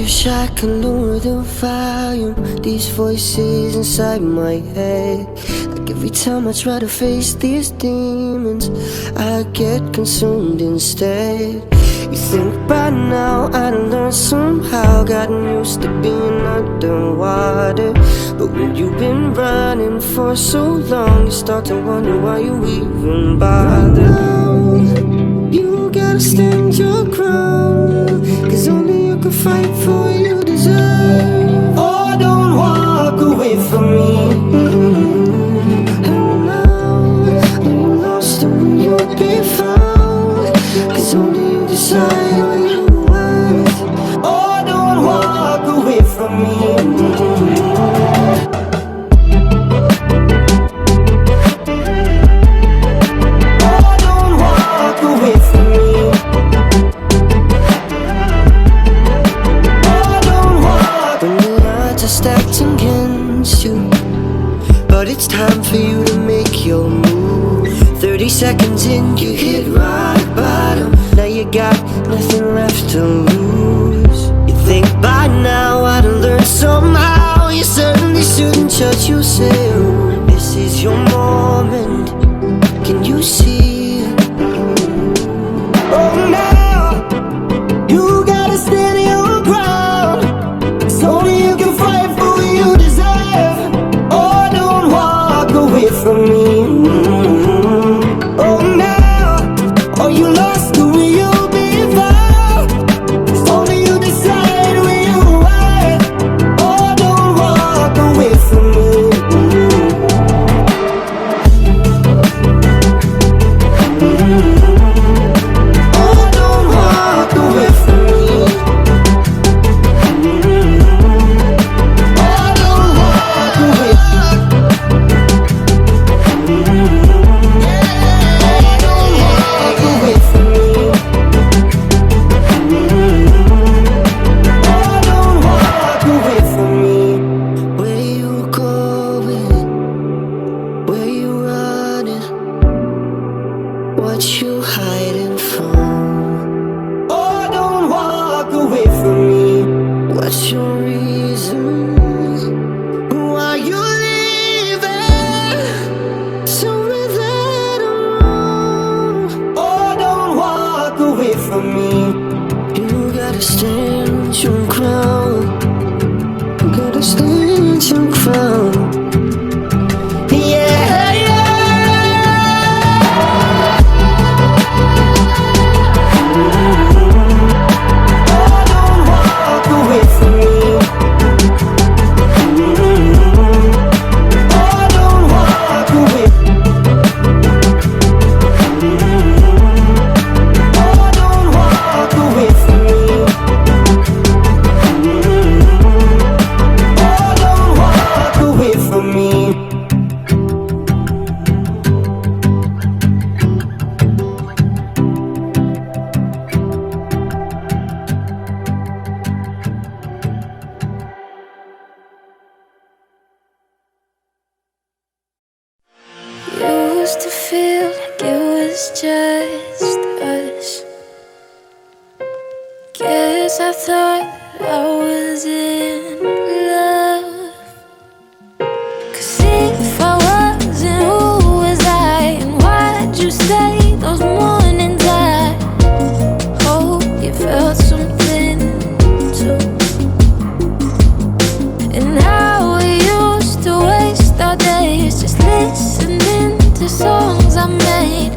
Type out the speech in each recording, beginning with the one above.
wish I could lower the volume. These voices inside my head, like every time I try to face these demons, I get consumed instead. You think by now I'd learned somehow, gotten used to being underwater. But when you've been running for so long, you start to wonder why you even bother. You gotta stand your ground, 'cause only you can fight for what you deserve. Oh, don't walk away from me. And now, are you lost or will you be found? 'Cause only you decide what you're worth. Oh, don't walk away from me. Stacked against you, but it's time for you to make your move. 30 seconds in, you hit rock bottom. Now you got nothing left to lose. You think by now I'd learned somehow. You certainly shouldn't judge yourself. This is your moment, can you see it? Oh, now you gotta stand your ground. It's only you can fight for what you deserve. Oh, don't walk away from me. Oh, now, are you lost or will you be found? It's only you decide where you are. Oh, don't walk away from me. Oh, don't walk away from me. What you hiding from? Oh, don't walk away from me. What's your reason? Why you leaving? Tell me that I'm wrong. Oh, don't walk away from me. You gotta stand your ground. You gotta stand your ground. Used to feel like it was just us. Guess I thought I was in love. 'Cause if I wasn't, who was I? And why'd you stay those mornings? I hope you felt something too. And how we used to waste our days just listening to songs I made.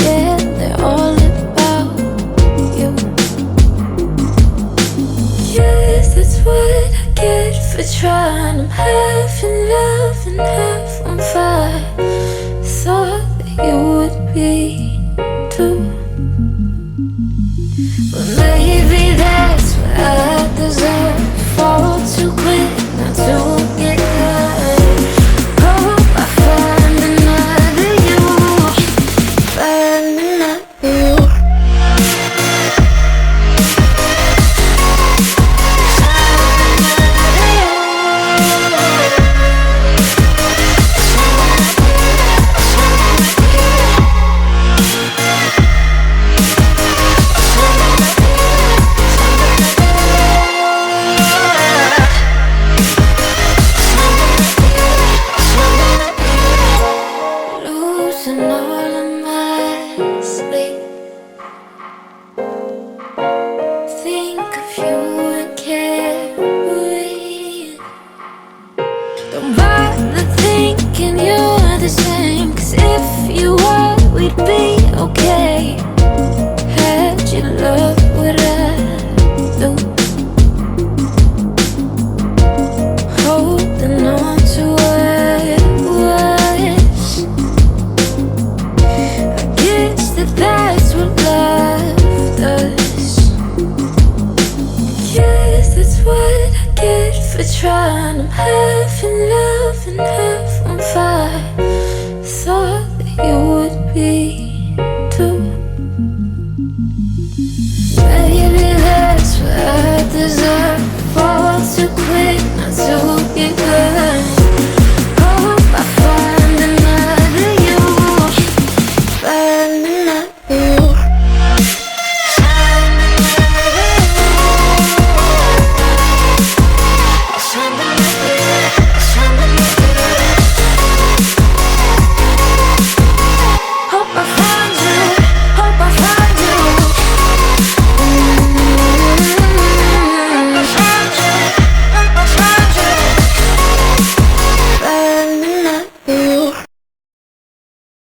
Yeah, they're all about you. Yes, that's what I get for trying. I'm half in love and half on fire. Thought that you would be too. But maybe that's what I deserve. Fall too quick, not to get hurt. Hope I find another you. Find another you. the same. 'Cause if you were, we'd be okay. Had you love what I do, holding on to what it was. I guess that's what love does. Guess that's what I get for trying. I'm half in love and half on fire. Thought that you would be too.